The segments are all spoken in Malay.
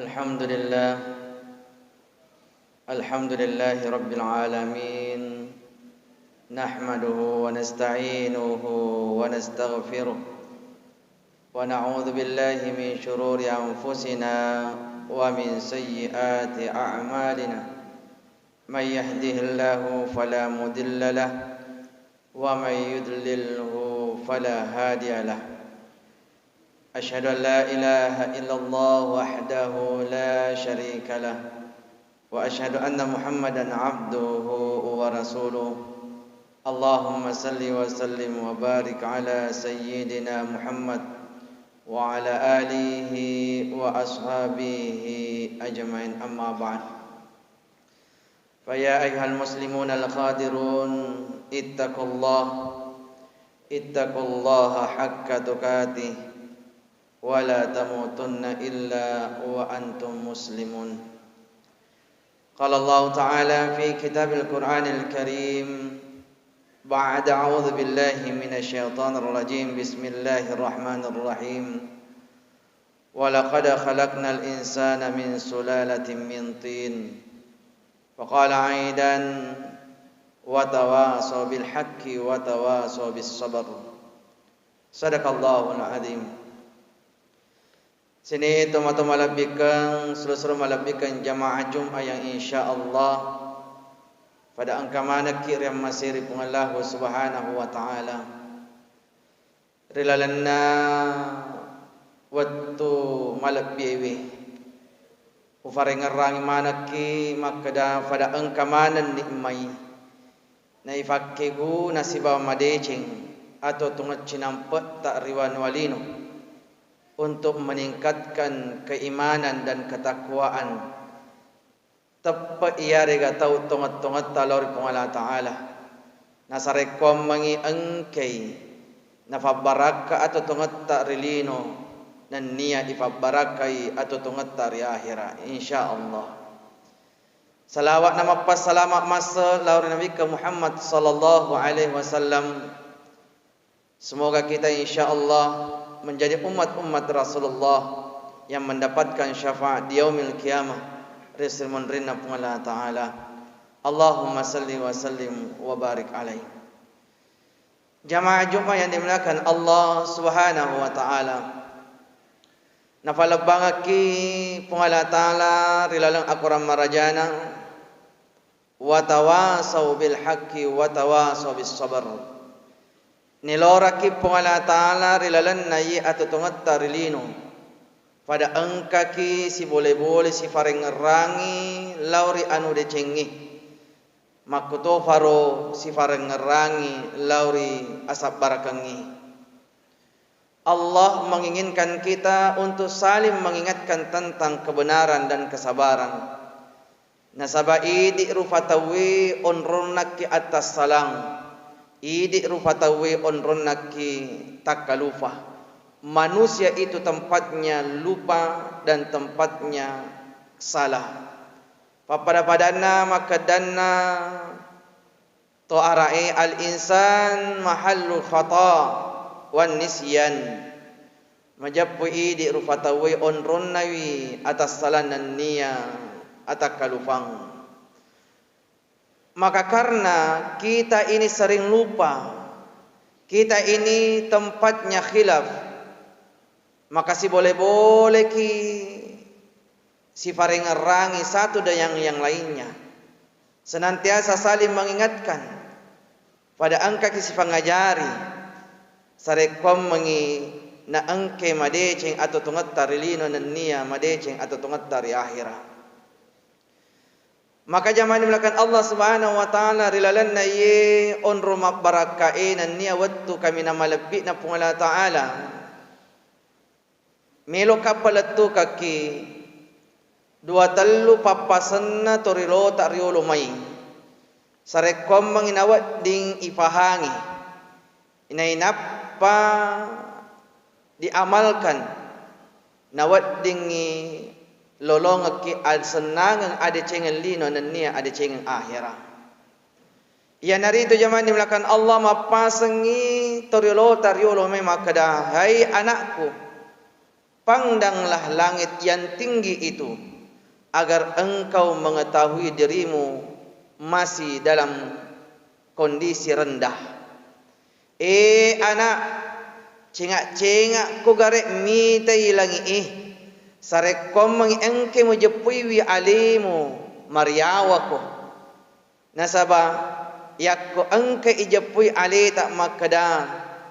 الحمد لله الحمد لله رب العالمين نحمده ونستعينه ونستغفره ونعوذ بالله من شرور أنفسنا ومن سيئات أعمالنا من يهده الله فلا مضل له ومن يضلله فلا هادي له أشهد أن لا إله إلا الله وحده لا شريك له وأشهد أن محمدا عبده ورسوله اللهم صل وسلم وبارك على سيدنا محمد وعلى آله وأصحابه أجمعين أما بعد فيا أيها المسلمون الخادرون اتقوا الله حق تقاته ولا تموتن إلا وأنتم مسلمون قال الله تعالى في كتاب القرآن الكريم بعد أعوذ بالله من الشيطان الرجيم بسم الله الرحمن الرحيم ولقد خلقنا الإنسان من سلالة من طين وقال عيدا وتواصوا بالحق وتواصوا بالصبر صدق الله العظيم. Sini tomato malabikan seluruh malabikan jamaah Jumat yang insyaallah pada angka mana kirim masiri pun Allah Subhanahu wa taala. Rilalanna waktu malabiwi. Ufarengarang mana ki makada pada angka mana nikmai. Na ifakkigu nasiba madecing atau tungat cinampat tak riwan walino. Untuk meningkatkan keimanan dan ketakwaan tepat ia rega tahu tongat-tongat talor Allah Ta'ala nasarekom mangi engkei nafabaraka atau tongat tak rilino dan niat ifabarakai atau tongat tari akhirat insyaallah. Salawat nama pas salamat masa laur Nabi Muhammad sallallahu alaihi wasallam. Semoga kita insyaallah menjadi umat-umat Rasulullah yang mendapatkan syafaat di yaumil qiyamah rizman rinna Allah Ta'ala. Allahumma salli wa sallim wa barik alaihi. Jamaah Jumat yang dimuliakan Allah Subhanahu wa Ta'ala. Nafalabangaki Allah Ta'ala rilalang akuram marajana wa tawasaw bil haqqi wa tawasaw bis sabr. Nilora ki Allah Ta'ala rilalan nayi atau tungat tarilino pada angka ki si boleh-boleh si farengerangi lauri anu decengi makuto faro si farengerangi lauri asap barakangi. Allah menginginkan kita untuk saling mengingatkan tentang kebenaran dan kesabaran. Nasabai di rufatawi onronak ki atas salang. Idi rufatawi onronaki takalufah. Manusia itu tempatnya lupa dan tempatnya salah. Papada-padana maka dana to arai al-insan mahallu khata wan nisyan. Majapu idi rufatawi onronnawi atas salanan niya atakalufang. Maka karena kita ini sering lupa, kita ini tempatnya khilaf, maka si boleh-boleh ki si farengerangi satu dan yang lainnya. Senantiasa saling mengingatkan pada angka ki si pangajari sarekom mengi na angke madeceng atau tungat tarilino dan niya madeceng atau tungat tari akhirat. Maka zaman dimulakan Allah Subhanahu wa Ta'ala rilalan na ye on rumah barakain an niya wattu kami na malabit na pung Allah Ta'ala melo kapalatu kaki dua talu papasan na torilo tariolo may sarekom manginawat ding ipahangi inainapa diamalkan nawat ding lolong ki ad senangan ada cengen lino dan nia ada cengen akhirat. Ya narito zaman dimulakan Allah mapasangi toriolo tariolo me makada hai anakku pandanglah langit yang tinggi itu agar engkau mengetahui dirimu masih dalam kondisi rendah. Anak, cengak-cengak ko garek mitai langi sarek komang engke mo jepui wi alimu mariawa ko. Nasaba yakko engke ijepui ali tak makada,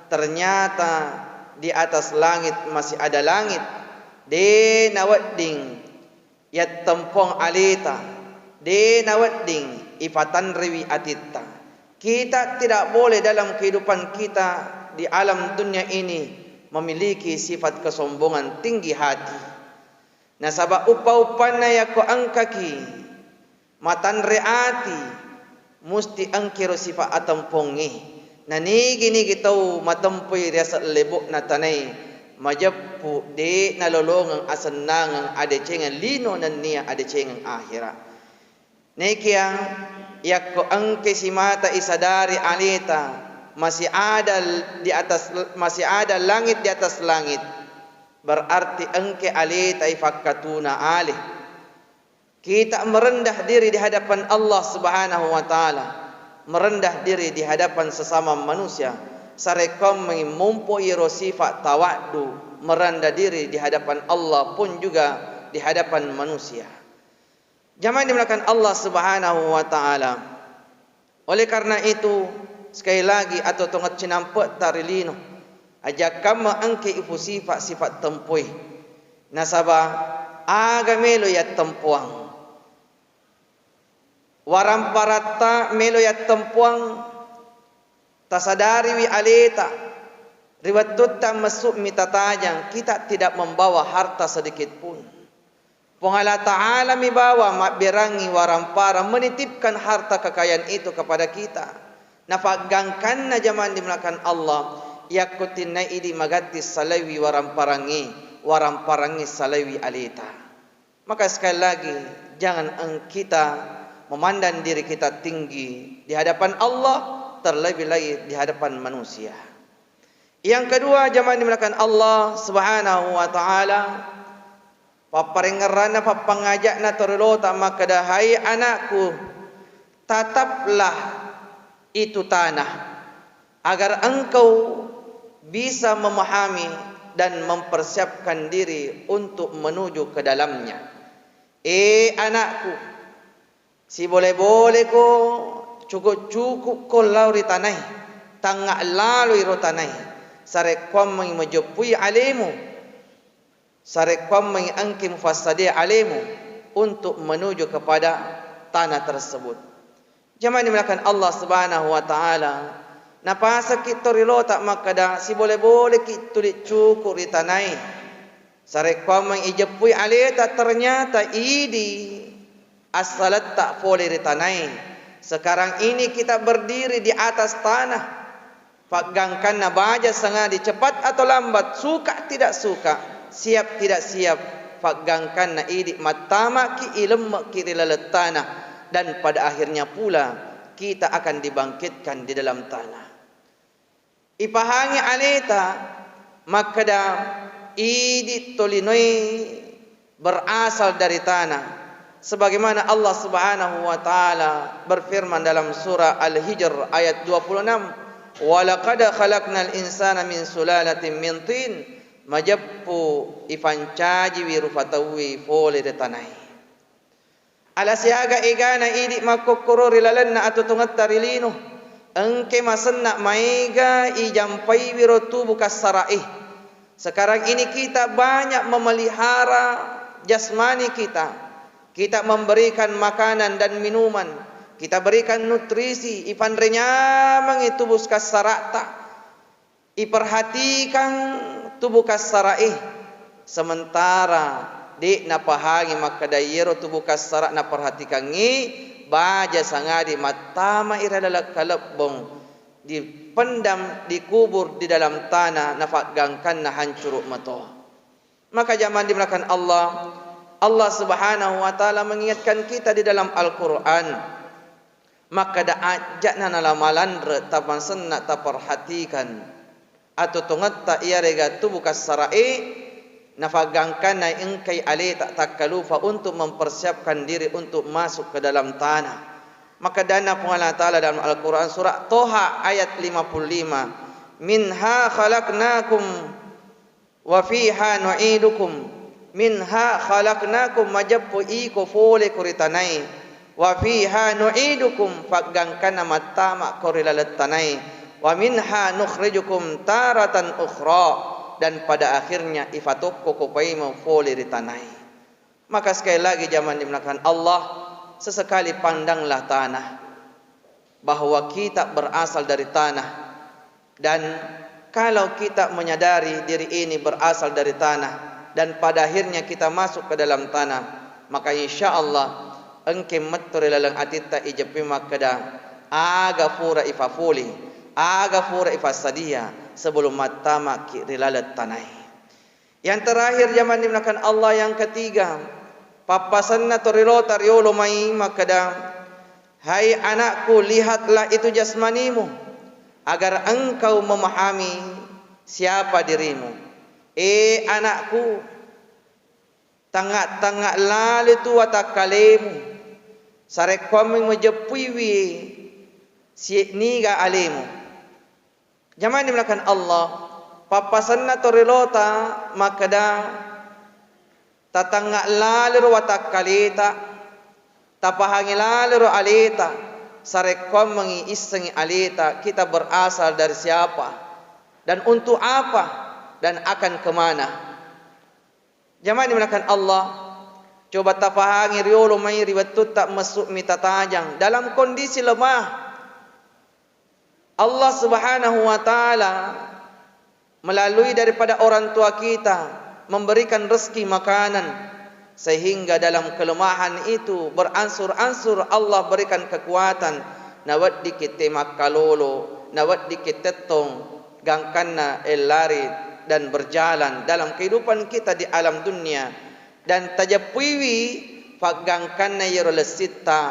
ternyata di atas langit masih ada langit. De nawadding yat tempong alita, de nawadding ifatan riwi atitta. Kita tidak boleh dalam kehidupan kita di alam dunia ini memiliki sifat kesombongan tinggi hati. Nasaba upa-upana yako angkaki matan reati musti angkiro sifat atampongi. Nanigi-nigi tau matampoy riasat lebok na tanay majappu de nalolongang asanangang adecengang lino nan niya adecengang akhira. Nekiang yakko angke simata isadari alita masih ada di atas, masih ada langit di atas langit, berarti engke alita ifakkatuna alih. Kita merendah diri di hadapan Allah Subhanahu wa taala, merendah diri di hadapan sesama manusia. Sarekom mengimumpoi sifat tawaddu, merendah diri di hadapan Allah pun juga di hadapan manusia. Jamaah dimulakan Allah Subhanahu wa taala. Oleh karena itu, sekali lagi atau tongat cinampak tarilino ajak kamu angke ifu sifat tempui. Nasaba aga melo ya tempuang. Waram parata melo ya tempuang. Tasadari wi aleta riwat tutta masuk mitatajang, kita tidak membawa harta sedikit pun. Pengala ta'ala mibawa makbirangi warampara menitipkan harta kekayaan itu kepada kita. Nafagangkan na jaman dimulakan Allah yakutin na idi magati salawi waramparangi salawi alita. Maka sekali lagi jangan kita memandang diri kita tinggi di hadapan Allah, terlebih lagi di hadapan manusia. Yang kedua, jamaah dimulakan Allah Subhanahu wa taala, paparingarana papangajakna terlota makada hai anakku, tataplah itu tanah agar engkau bisa memahami dan mempersiapkan diri untuk menuju ke dalamnya. Anakku, si boleh-boleh ko cukup ko lauri tanai, tangga lalu iro tanai. Sarek kwam mang majupui alimu, sarek kwam mang angkim fasadi alimu untuk menuju kepada tanah tersebut. Jamaah dimulakan Allah Subhanahu wa taala. Napasa kita rilo tak makada si boleh-boleh kita cukup di tanai. Sarek kwam mang ijepui alita, ternyata idi asalat tak boleh di tanai. Sekarang ini kita berdiri di atas tanah. Pagangkan na baja sangadi, cepat atau lambat, suka tidak suka, siap tidak siap, pagangkan na idi matama ki ilm ki rilalat tanah, dan pada akhirnya pula kita akan dibangkitkan di dalam tanah. Ipahangi alita makada idi tolinoi berasal dari tanah. Sebagaimana Allah Subhanahu wa taala berfirman dalam surah Al-Hijr ayat 26, "Wa laqad khalaqnal insana min sulalatin min tin." Majappu ifancaji wirufatawi fole de tanai. Ala siaga igana idi makokoro rilalanna atau tungat tarilino. Engke masenna maiga ijampai wirotu bukas sarai. Sekarang ini kita banyak memelihara jasmani kita. Kita memberikan makanan dan minuman, kita berikan nutrisi, ipandrenya mengitu buskas sarata, iperhatikan tubuh kasarai. Sementara di napahangi makadayero tubuh kasara naperhatikan ngi baja sangadi matama iradala kalebong dipendam, dikubur di dalam tanah, nafagangkan na hancuruk mato. Maka zaman dimulakan Allah Subhanahu wa taala mengingatkan kita di dalam Al-Qur'an. Maka da ajakna nalamalan tapan senna taperhatikan atau tungatta ia rega tubuh kasarai nafagangkan na engkai alita takkalufa untuk mempersiapkan diri untuk masuk ke dalam tanah. Maka dana Allah Ta'ala dalam Al-Quran surah Toha ayat 55, minha khalaqnakum wa fiha nu'idukum, minha khalaqnakum majappu iko fole kuritanai, wa fiha nu'idukum fagangkan matama korilalatanai, wa minha nukhrijukum taratan ukhra, dan pada akhirnya ifatukku kupai mafoli ritanai. Maka sekali lagi zaman dimulakan Allah, sesekali pandanglah tanah, bahwa kita berasal dari tanah, dan kalau kita menyadari diri ini berasal dari tanah dan pada akhirnya kita masuk ke dalam tanah, maka insya Allah engke maturi lalang atita ijepi makada aga fura ifafuli, aga fura ifasadia sebelum matama kirilalat tanai. Yang terakhir zaman dimulakan Allah, yang ketiga, papasanna torilo tariolo mai makada, hai anakku, lihatlah itu jasmanimu agar engkau memahami siapa dirimu. Anakku, tangak-tangak lalu tu watak kalemu sarek kami mejepiwi si niga alemu. Zaman dimulakan Allah, papasanna torilota makada tatangak lalu watak kalita, tapahangi lalu alita, sarekom mengiisengi alita, kita berasal dari siapa dan untuk apa dan akan kemana. Jamaah dimulakan Allah, coba tapahangi riolo mai riwatut tak masuk mita tajang dalam kondisi lemah. Allah Subhanahu wa Ta'ala melalui daripada orang tua kita memberikan rezeki makanan, sehingga dalam kelemahan itu beransur-ansur Allah berikan kekuatan. Nawat dikit temak kalolo, nawat dikit tetong, gangkanna lari dan berjalan dalam kehidupan kita di alam dunia. Dan tajapiwi fagangkanna yerolesita,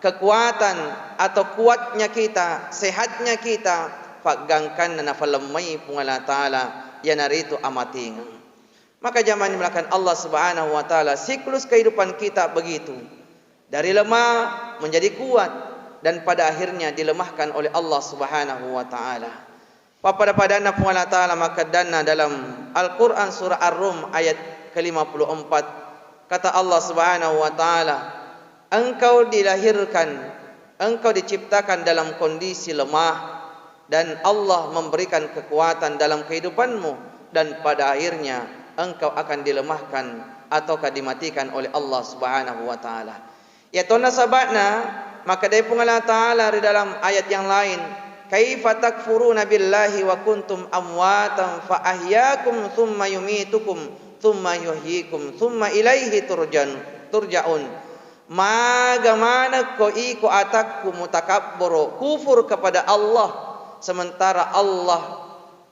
kekuatan atau kuatnya kita, sehatnya kita, fagangkanna nafalamai pungala ta'ala yanaritu amating. Maka zaman dimulakan Allah Subhanahu wa Ta'ala, siklus kehidupan kita begitu, dari lemah menjadi kuat dan pada akhirnya dilemahkan oleh Allah Subhanahu wa Ta'ala. Papada-padana Allah Ta'ala maka dana dalam Al-Quran surah Ar-Rum ayat ke-54, kata Allah Subhanahu wa Ta'ala, engkau dilahirkan, engkau diciptakan dalam kondisi lemah, dan Allah memberikan kekuatan dalam kehidupanmu, dan pada akhirnya engkau akan dilemahkan ataukah dimatikan oleh Allah Subhanahu wa Ta'ala. Ya tona sabatna, maka dari Allah Ta'ala di dalam ayat yang lain, kaifa takfuruna billahi wa kuntum amwatan fa ahyakum thumma yumitukum thumma yuhyikum thumma ilaihi turja'un. Bagaimana kau iko atakku mutakabbur, kufur kepada Allah, sementara Allah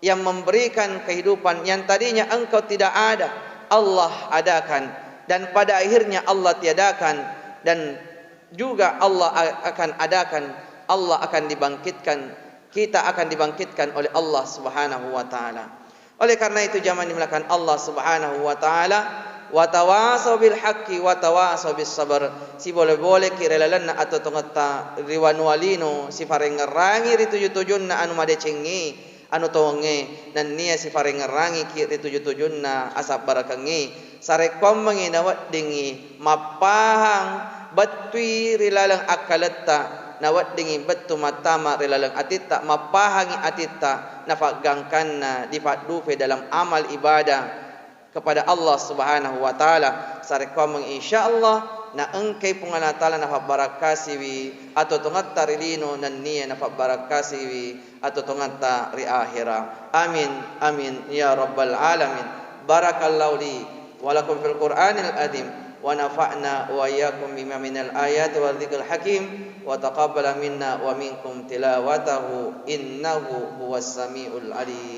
yang memberikan kehidupan yang tadinya engkau tidak ada, Allah adakan, dan pada akhirnya Allah tiadakan, dan juga Allah akan adakan, Allah akan dibangkitkan, kita akan dibangkitkan oleh Allah Subhanahu wa Ta'ala. Oleh karena itu zaman dimulakan Allah Subhanahu wa Ta'ala, wa tawasaw bil haqqi wa tawasaw bis sabr. Si boleh-boleh kirelalan atau tongata riwanwalino si farengerangi ritujutujunna anu madecengi anu tonge nan nia si farengerangi ki ritujutujunna asap barakangi sarekom manginawat dingi mapahang batui rilalang akaletta nawat dingi betu matama rilalang atita mapahangi atita nafagangkanna dipadufe dalam amal ibadah kepada Allah Subhanahu wa Ta'ala. Sarekom insyaallah na engkay pungala ta'ala nafabarakasiwi atau tungatta rilino nan niya nafabarakasiwi atau tungatta ri akhirah. Amin amin ya rabbal alamin. Barakallahu li wa lakum fil Qur'anil azim wa nafa'na wa iyyakum bima minal ayati wal dzikril hakim wa taqabbala minna wa minkum tilawatahu innahu huwas samiul alim.